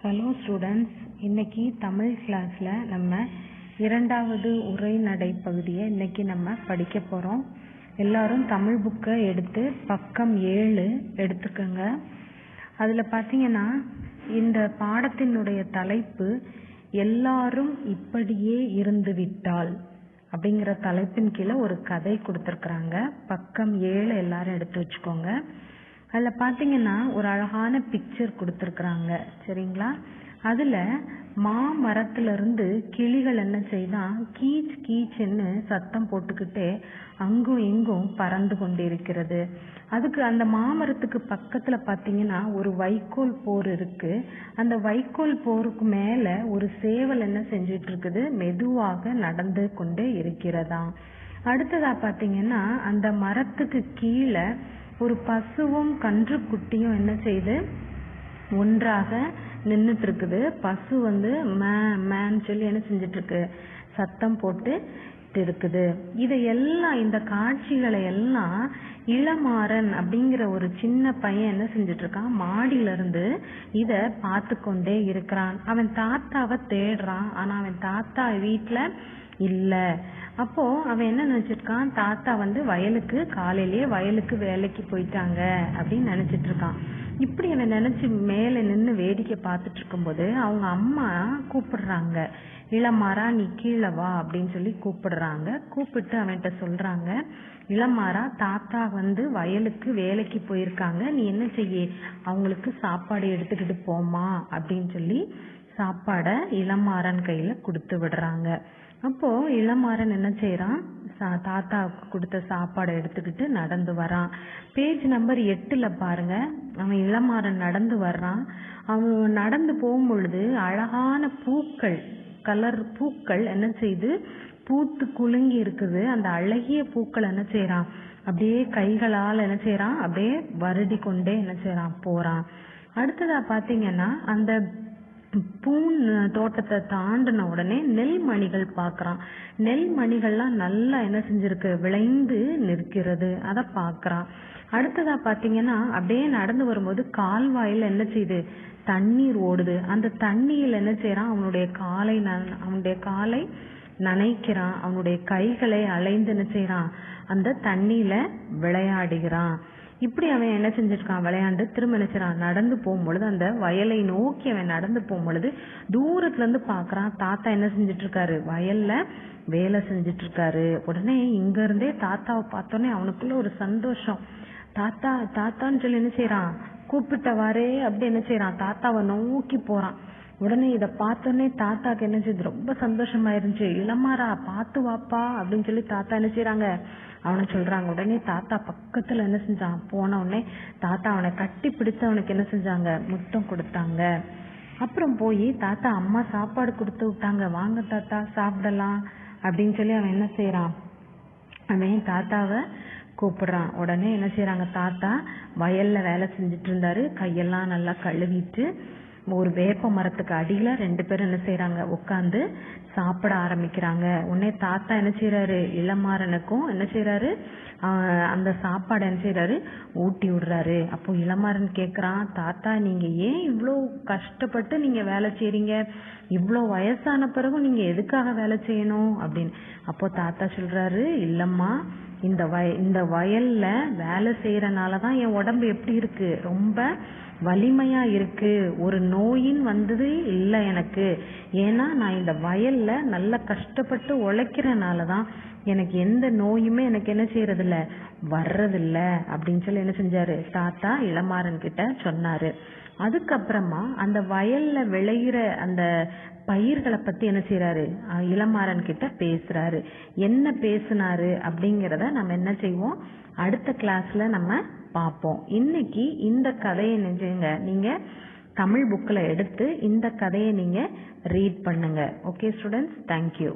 Hello students, இன்னைக்கு தமிழ் கிளாஸில் நம்ம இரண்டாவது உரைநடை பகுதியை இன்னைக்கு நம்ம படிக்க போகிறோம். எல்லாரும் தமிழ் புக்கை எடுத்து பக்கம் 7 எடுத்துக்கோங்க. அதில் பார்த்தீங்கன்னா இந்த பாடத்தினுடைய தலைப்பு எல்லாரும் இப்படியே இருந்து விட்டால் அப்படிங்கிற தலைப்பின் கீழே ஒரு கதை கொடுத்துருக்குறாங்க. பக்கம் 7 எல்லாரும் எடுத்து வச்சுக்கோங்க. அதில் பார்த்தீங்கன்னா ஒரு அழகான பிக்சர் கொடுத்துருக்குறாங்க, சரிங்களா? அதில் மாமரத்திலிருந்து கிளிகள் என்ன செய்தான், கீச் கீச்சுன்னு சத்தம் போட்டுக்கிட்டே அங்கும் இங்கும் பறந்து கொண்டு இருக்கிறது. அதுக்கு அந்த மாமரத்துக்கு பக்கத்தில் பார்த்தீங்கன்னா ஒரு வைக்கோல் போர் இருக்கு. அந்த வைக்கோல் போருக்கு மேலே ஒரு சேவல் என்ன செஞ்சிட்டு இருக்குது, மெதுவாக நடந்து கொண்டு இருக்கிறதா. அடுத்ததா பார்த்தீங்கன்னா அந்த மரத்துக்கு கீழே ஒரு பசுவும் கன்று குட்டியும் என்ன செய்யுது, ஒன்றாக நின்றுட்டு இருக்குது. பசு வந்து மேன்னு சொல்லி என்ன செஞ்சிட்டு இருக்கு, சத்தம் போட்டு இருக்குது. இதையெல்லாம் இந்த காட்சிகளை எல்லாம் இளமாறன் அப்படிங்கிற ஒரு சின்ன பையன் என்ன செஞ்சிட்டு இருக்கான், மாடியில இருந்து இத பார்த்து கொண்டே இருக்கிறான். அவன் தாத்தாவை தேடுறான், ஆனா அவன் தாத்தா வீட்டுல இல்ல. அப்போ அவன் என்ன நினைச்சிருக்கான், தாத்தா வந்து வயலுக்கு காலையிலேயே வயலுக்கு வேலைக்கு போயிட்டாங்க அப்படின்னு நினைச்சிட்டு இருக்கான். இப்படி அவன் நினைச்சு மேல நின்று வேடிக்கை பார்த்துட்டு இருக்கும்போது அவங்க அம்மா கூப்பிடுறாங்க, இளமாறா நீ கீழே வா அப்படின்னு சொல்லி கூப்பிடுறாங்க. கூப்பிட்டு அவன்கிட்ட சொல்றாங்க, இளமாறா தாத்தா வந்து வயலுக்கு வேலைக்கு போயிருக்காங்க, நீ என்ன செய்ய, அவங்களுக்கு சாப்பாடு எடுத்துக்கிட்டு போமா அப்படின்னு சொல்லி சாப்பாடை இளமாறன் கையில கொடுத்து விடுறாங்க. அப்போ இளமாறன் என்ன செய்யறான், தாத்தாவுக்கு கொடுத்த சாப்பாடை எடுத்துக்கிட்டு நடந்து வரான். பேஜ் நம்பர் 8 பாருங்க. அவன் இளமாறன் நடந்து வர்றான். அவன் நடந்து போகும் பொழுது அழகான பூக்கள், கலர் பூக்கள் என்ன செய்து பூத்து குலுங்கி இருக்குது. அந்த அழகிய பூக்கள் என்ன செய்யறான், அப்படியே கைகளால் என்ன செய்யறான், அப்படியே வருடி கொண்டே என்ன செய்யறான் போறான். அடுத்ததா பாத்தீங்கன்னா அந்த பூன் தோட்டத்தை தாண்டின உடனே நெல்மணிகள் பாக்குறான். நெல்மணிகள்லாம் நல்லா என்ன செஞ்சிருக்கு, விளைந்து நிற்கிறது, அதை பாக்குறான். அடுத்ததா பாத்தீங்கன்னா அப்படியே நடந்து வரும்போது கால்வாயில என்ன செய்யுது, தண்ணீர் ஓடுது. அந்த தண்ணியில் என்ன செய்யறான், அவனுடைய காலை நனைக்கிறான். அவனுடைய கைகளை அலைந்து என்ன செய்யறான், அந்த தண்ணியில விளையாடுகிறான். இப்படி அவன் என்ன செஞ்சிருக்கான், விளையாண்டு திரும்ப நினைச்சான். நடந்து போகும்பொழுது அந்த வயலை நோக்கி அவன் நடந்து போகும்பொழுது தூரத்துல இருந்து பாக்குறான், தாத்தா என்ன செஞ்சிட்டு இருக்காரு, வயல்ல வேலை செஞ்சிட்டு இருக்காரு. உடனே இங்க இருந்தே தாத்தாவை பார்த்தோன்னே அவனுக்குள்ள ஒரு சந்தோஷம். தாத்தா தாத்தான்னு சொல்லி என்ன செய்யறான், கூப்பிட்டவாறே அப்படி என்ன செய்யறான், தாத்தாவை நோக்கி போறான். உடனே இதை பார்த்தோன்னே தாத்தாக்கு என்ன செய்யுது, ரொம்ப சந்தோஷமா இருந்துச்சு. இளமாறா பார்த்து வாப்பா அப்படின்னு சொல்லி தாத்தா என்ன செய்யறாங்க, அவனை சொல்றாங்க. உடனே தாத்தா பக்கத்துல என்ன செஞ்சான், போன உடனே தாத்தா அவனை கட்டி பிடிச்சு அவனுக்கு என்ன செஞ்சாங்க, முத்தம் கொடுத்தாங்க. அப்புறம் போய் தாத்தா அம்மா சாப்பாடு கொடுத்து விட்டாங்க, வாங்க தாத்தா சாப்பிடலாம் அப்படின்னு சொல்லி அவன் என்ன செய்யறான், அவன் தாத்தாவை கூப்பிடுறான். உடனே என்ன செய்யறாங்க, தாத்தா வயல்ல வேலை செஞ்சுட்டு இருந்தாரு, கையெல்லாம் நல்லா கழுவிட்டு ஒரு வேப்ப மரத்துக்கு அடியில 2 பேரும் என்ன செய்யறாங்க, உட்காந்து சாப்பிட ஆரம்பிக்கிறாங்க. உடனே தாத்தா என்ன செய்யறாரு, இளமாறனுக்கும் என்ன செய்யறாரு, அந்த சாப்பாடு என்ன செய்யறாரு, ஊட்டி விடுறாரு. அப்போ இளமாறன் கேக்குறான், தாத்தா நீங்க ஏன் இவ்வளோ கஷ்டப்பட்டு நீங்க வேலை செய்யறீங்க, இவ்வளோ வயசான பிறகும் நீங்க எதுக்காக வேலை செய்யணும் அப்படின்னு. அப்போ தாத்தா சொல்றாரு, இல்லம்மா இந்த வயல்ல வேலை செய்யறனாலதான் என் உடம்பு எப்படி இருக்கு, ரொம்ப வலிமையா இருக்கு. ஒரு நோயின் வந்தது இல்ல எனக்கு. ஏன்னா நான் இந்த வயல்ல நல்ல கஷ்டப்பட்டு உழைக்கிறனாலதான் எனக்கு எந்த நோயுமே எனக்கு என்ன செய்யறது இல்ல, வர்றதில்ல அப்படின்னு சொல்லி என்ன செஞ்சாரு, தாத்தா இளமாறன் கிட்ட சொன்னாரு. அதுக்கப்புறமா அந்த வயல்ல விளையிற அந்த பயிர்களை பத்தி என்ன செய்யறாரு, இளமாறன் கிட்ட பேசுறாரு. என்ன பேசினாரு அப்படிங்கிறத நம்ம என்ன செய்வோம், அடுத்த கிளாஸ்ல நம்ம பார்ப்போம். இன்னைக்கு இந்த கதையை நீங்க தமிழ் புக்ல எடுத்து இந்த கதையை நீங்க ரீட் பண்ணுங்க. Okay students, thank you.